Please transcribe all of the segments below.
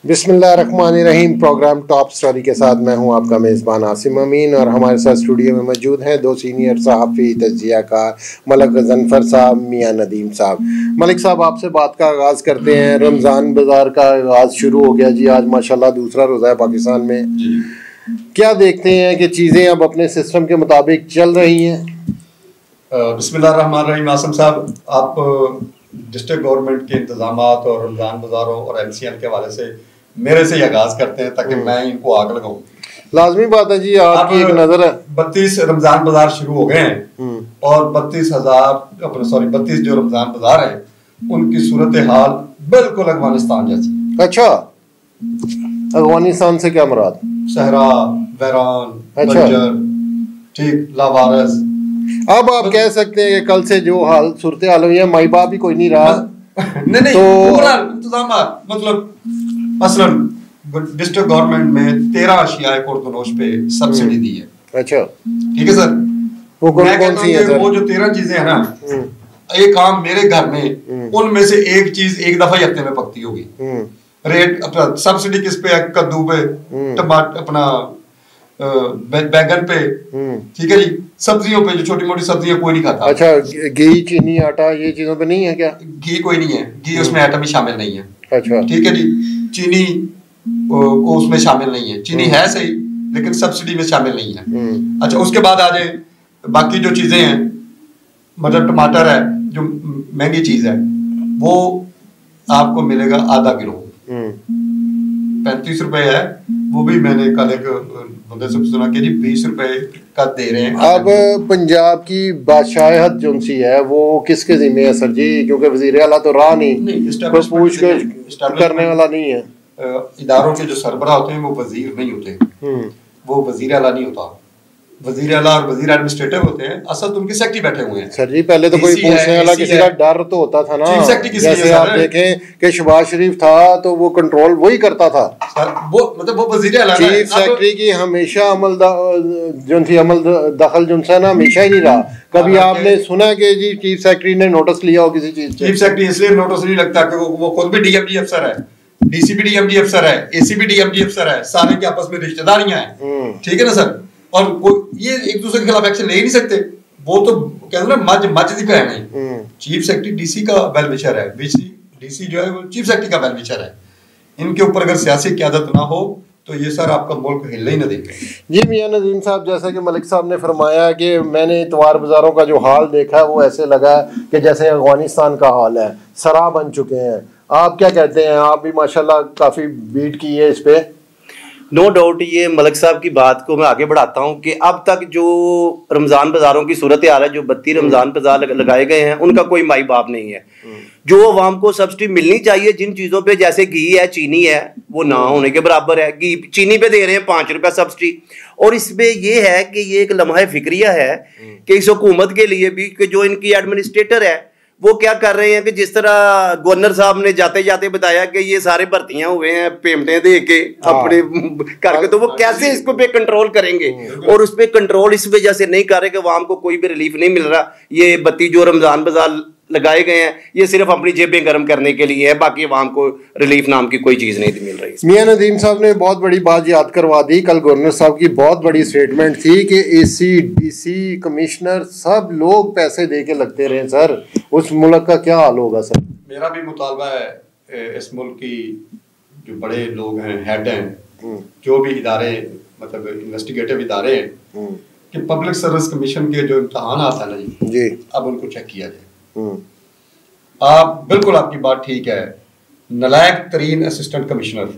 बिस्मिल्लाहिर्रहमानिर्रहीम। Programme top story के साथ मैं हूं आपका मेज़बान आसिम अमीन और हमारे साथ स्टूडियो में मौजूद हैं दो सीनियर सहाफ़ी तज्ज़ियाकार मलिक गज़नफ़र साहब, मियाँ नदीम साहब। मलिक साहब, आपसे बात का आगाज़ करते हैं। रमज़ान बाज़ार का आगाज़ शुरू हो गया जी। आज माशाल्लाह दूसरा रोज़ा है पाकिस्तान में। क्या देखते हैं कि चीज़ें अब अपने सिस्टम के मुताबिक चल रही हैं? बिस्मिल्लाहिर्रहमानिर्रहीम। आसिम साहब, आप डिस्ट्रिक्ट गवर्नमेंट के इंतजामात और रमज़ान बाज़ारों और MCL के हवाले से मेरे से आगाज़ करते हैं ताकि मैं इनको आग लगाऊं। लाजमी बात है जी, आपकी एक नज़र है। 32 रमज़ान बाज़ार शुरू हो गए हैं और 32 जो रमज़ान बाज़ार है उनकी सूरत हाल बिल्कुल अफगानिस्तान जैसी। अच्छा, अफगानिस्तान से क्या मुराद? सहरा, वैरान, अच्छा, ठीक, लावारिस। अब आप कह सकते हैं कि कल से जो हाल सूरत हाल हुई है, माई बाप भी कोई नहीं रहा। नहीं तो इंतजामात मतलब मसलन डिस्ट्रिक्ट गवर्नमेंट में 13 अशियाए खुर्दनोश पे सब्सिडी दी है। अच्छा, ठीक है सर। वो कौन सी है? वो जो 13 चीजें है ना, एक आम मेरे घर में उनमें से एक चीज एक दफा ही हफ्ते में पकती होगी। रेट अपना सब्सिडी किस पे है? कद्दू पे, टमाटर, अपना बैगन पे, ठीक है जी। सब्जियों पे, जो छोटी मोटी सब्जियां कोई नहीं खाता। अच्छा, घी, चीनी, आटा, ये चीजों पे नहीं है क्या? घी कोई नहीं है, घी उसमें आइटम ही शामिल नहीं है। अच्छा, ठीक है जी। चीनी को उसमें शामिल नहीं है। चीनी है सही लेकिन सब्सिडी में शामिल नहीं है। अच्छा, उसके बाद आ जाए बाकी जो चीजें हैं, मतलब टमाटर है जो महंगी चीज है, वो आपको मिलेगा आधा किलो, 35 रुपए है। वो भी मैंने कल एक बंदे से सुना कि जी 20 रुपए का दे रहे हैं। अब पंजाब की बादशाहत जो सी है वो किसके जिम्मे है सर जी? क्योंकि वजीर आला तो रहा नहीं, कोई पूछ करने वाला नहीं है। इदारों के जो सरबराह होते हैं वो वजीर नहीं होते, वो वजीर आला नहीं होता। वजीर आला और वजीर एडमिनिस्ट्रेटिव होते हैं, असल तो उनके सेक्रेटरी बैठे हुए हैं। सर जी, पहले तो कोई पूछने वाला किसी का डर तो होता था ना। जैसे आप देखें कि शहबाज शरीफ था तो वो कंट्रोल वही करता था। वो मतलब वो वजीर आला, चीफ सेक्रेटरी की हमेशा अमल दखल जुनसा ना हमेशा ही नहीं रहा। कभी आपने सुना कि जी चीफ सेक्रेटरी ने नोटिस लिया हो किसी चीज? चीफ सेक्रेटरी इसलिए नोटिस नहीं लगता कि वो खुद भी DMG अफसर है, DCP DMG अफसर है, ACP DMG अफसर है, सारे के आपस में रिश्तेदारियां हैं। ठीक है ना सर। और ये एक दूसरे के खिलाफ एक्शन ले ही नहीं सकते। वो तो कहते हैं ना, मज दी बहन है। चीफ सेक्रेटरी DC का वेल विशर है, DC जो है वो चीफ सेक्रेटरी का वेल विशर है। इनके ऊपर अगर सियासी क़यादत ना हो तो ये सर आपका मुल्क हिलने ही ना देंगे। जी मियां नदीम साहब, जैसा कि मलिक साहब ने फरमाया कि मैंने इतवार बाज़ारों का जो हाल देखा है वो ऐसे लगा कि जैसे अफगानिस्तान का हाल है, सरा बन चुके हैं। आप क्या कहते हैं? आप भी माशाल्लाह काफ़ी बीट की है इस पे। नो डाउट, ये मलिक साहब की बात को मैं आगे बढ़ाता हूँ कि अब तक जो रमज़ान बाज़ारों की सूरत हाल है, जो 32 रमज़ान बाज़ार लगाए गए हैं, उनका कोई माई बाप नहीं है। जो अवाम को सब्सिडी मिलनी चाहिए जिन चीज़ों पे, जैसे घी है, चीनी है, वो ना होने के बराबर है। घी चीनी पे दे रहे हैं 5 रुपये सब्सिडी। और इसमें ये है कि ये एक लम्हा फिक्रिया है कि इस हुकूमत के लिए भी कि जो इनकी एडमिनिस्ट्रेटर है वो क्या कर रहे हैं कि जिस तरह गवर्नर साहब ने जाते जाते बताया कि ये सारे भर्तियां हुए हैं पेमेंटें दे के अपने करके, तो वो कैसे इसको पे कंट्रोल करेंगे? और उस पर कंट्रोल इस वजह से नहीं कर रहे कि अवाम को कोई भी रिलीफ नहीं मिल रहा। ये 32 जो रमज़ान बाज़ार लगाए गए हैं ये सिर्फ अपनी जेबें गर्म करने के लिए है, बाकी अवाम को रिलीफ नाम की कोई चीज़ नहीं मिल रही। मियां नदीम साहब ने बहुत बड़ी बात याद करवा दी। कल गवर्नर साहब की बहुत बड़ी स्टेटमेंट थी कि AC, DC, कमिश्नर सब लोग पैसे दे के लगते रहे। सर, उस मुल्क का क्या हाल होगा? सर, मेरा भी मुतालबा है इस मुल्क की जो बड़े लोग हैं, हेड हैं, जो भी इदारे मतलब इन्वेस्टिगेटिव इदारे हैं, कि पब्लिक सर्विस कमीशन के जो इम्तहान आता है ना जी, अब उनको चेक किया जाए। आप बिल्कुल, आपकी बात ठीक है। नलायक तरीन असिस्टेंट कमिश्नर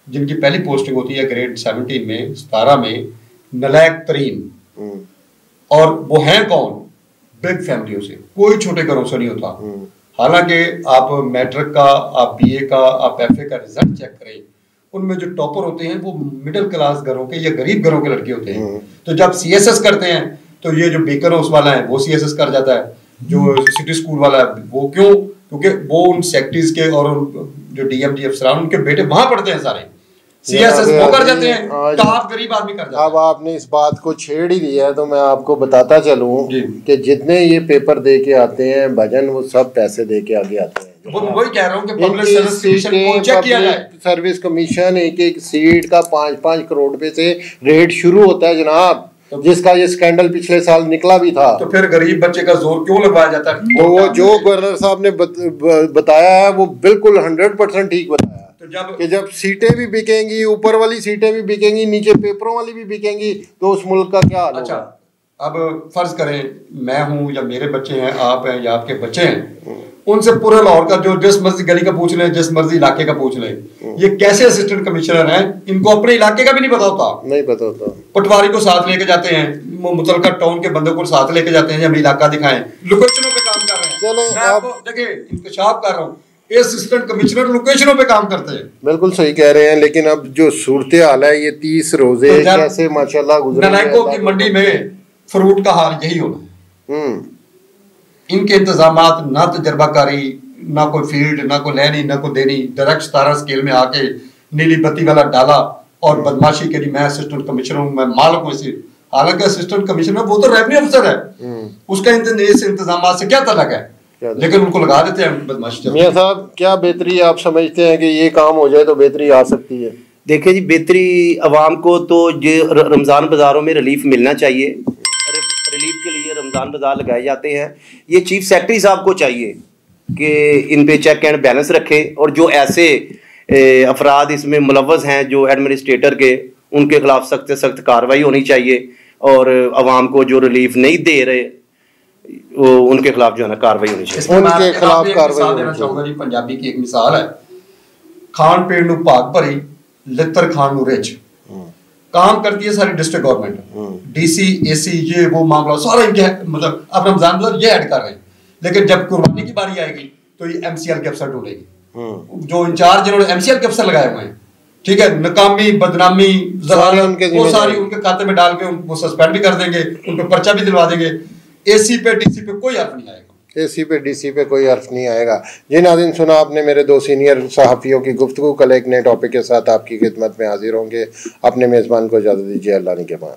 जिनकी पहली पोस्टिंग होती है ग्रेड 17 में, 17 में, नलायक तरीन, और वो हैं कौन? बिग फैमिलियों से, कोई छोटे घरों से नहीं होता। हालांकि आप मैट्रिक का, आप BA का, आप FA का रिजल्ट चेक करें, उनमें जो टॉपर होते हैं वो मिडिल क्लास घरों के या गरीब घरों के लड़के होते हैं। तो जब CSS करते हैं तो ये जो बेकर हाउस वाला है वो CSS कर जाता है, जो सिटी स्कूल वाला है वो क्यों? क्योंकि वो उन सेक्टरीज के और जो DMG अफसरान उनके बेटे वहां पढ़ते हैं, सारे CSS वो कर जाते हैं, तो आप गरीब आदमी कर जाते हैं। अब आपने इस बात को छेड़ ही दिया है तो मैं आपको बताता चलूं कि जितने ये पेपर दे के आते हैं भजन, वो सब पैसे दे के आगे आते हैं। वो मैं वही कह रहा हूँ कि पब्लिक सर्विस कमीशन को चेक किया जाए। सर्विस कमीशन एक एक सीट का 5-5 करोड़ रुपए से रेट शुरू होता है जनाब, जिसका ये स्कैंडल पिछले साल निकला भी था। तो फिर गरीब बच्चे का जोर क्यों लगवाया जाता है? तो वो जो गवर्नर साहब ने बताया है वो बिल्कुल 100% ठीक बताया। तो जब सीटें भी बिकेंगी, ऊपर वाली सीटें भी बिकेंगी, नीचे पेपरों वाली भी बिकेंगी, तो उस मुल्क का क्या हाल होगा? अच्छा, अब फर्ज करें मैं हूं या मेरे बच्चे हैं, आप हैं या आपके बच्चे हैं, उनसे पूरे लाहौर का जो जिस मर्जी गली का पूछ लें, जिस मर्जी इलाके का पूछ लें, ये कैसे असिस्टेंट कमिश्नर हैं, इनको अपने इलाके का भी नहीं पता होता। नहीं पता होता। पटवारी को साथ लेके जाते हैं, मुतलका टाउन के बंदों को साथ लेके जाते हैं, हमें इलाका दिखाएं, लोकेशनों पे काम कर रहे हैं। चलो मैं आपको देखिए इंकशाफ कर रहा हूँ, असिस्टेंट कमिश्नर लोकेशनों पे काम करते हैं। बिल्कुल सही कह रहे हैं, लेकिन अब जो सूरत हाल है ये 30 रोजे तो कैसे माशाल्लाह गुजरे। नलायकों की मंडी में फ्रूट का हाल यही होना है। इनके इंतजामात, ना तजर्बाकारी, ना कोई फील्ड, ना कोई लेनी, ना कोई देनी, डायरेक्ट 17 स्केल में आके नीली बत्ती वाला डाला और बदमाशी के लिए मैं असिस्टेंट कमिश्नर हूँ, मैं मालिक हूँ इसी। हालांकि असिस्टेंट कमिश्नर वो तो रेवेन्यू अफसर है, उसका इस इंतजाम से क्या तलक है, लेकिन उनको लगा देते हैं बदमाशी। मियां साहब, क्या बेहतरी आप समझते हैं कि ये काम हो जाए तो बेहतरी आ सकती है? देखिए जी, बेहतरी अवाम को तो रमज़ान बाज़ारों में रिलीफ मिलना चाहिए। रिलीफ के लिए रमज़ान बाज़ार लगाए जाते हैं। ये चीफ सेक्रेटरी साहब को चाहिए कि इन पे चेक एंड बैलेंस रखें, और जो ऐसे अफराद इसमें मुलव्वस हैं जो एडमिनिस्ट्रेटर के, उनके खिलाफ सख्त से सख्त कार्रवाई होनी चाहिए, और अवाम को जो रिलीफ नहीं दे रहे वो उनके खिलाफ जो है ना कार्रवाई होनी चाहिए। उनके खिलाफ कार्रवाई देना चाहूंगा जी। पंजाबी की एक मिसाल है, खान पेड़ नूं भाग भरी लित्र खान नूं रिच। काम करती है सारी डिस्ट्रिक्ट गवर्नमेंट, डीसी एसी ये वो मामला सारा इनके, मतलब अब रमजान मतलब ये ऐड कर रहे हैं, लेकिन जब कुर्बानी की बारी आएगी तो ये एमसीएल के अफसर ढूंढेगी। जो इंचार्ज जिन्होंने एमसीएल के अफसर लगाए हुए हैं, ठीक है, नकामी बदनामी वो सारी उनके खाते में डाल के उनको सस्पेंड भी कर देंगे, उन पर पर्चा भी दिलवा देंगे। एसी पे डीसी पे कोई हर्फ नहीं आएगा, एसी पे डीसी पे कोई हर्फ नहीं आएगा। जी नाज़रीन, सुना आपने मेरे 2 सीनियर सहाफ़ियों की गुफ्तगू। कल एक नए टॉपिक के साथ आपकी खिदमत में हाजिर होंगे। अपने मेज़बान को इजाज़त दीजिए। अल्लाह निगहबान।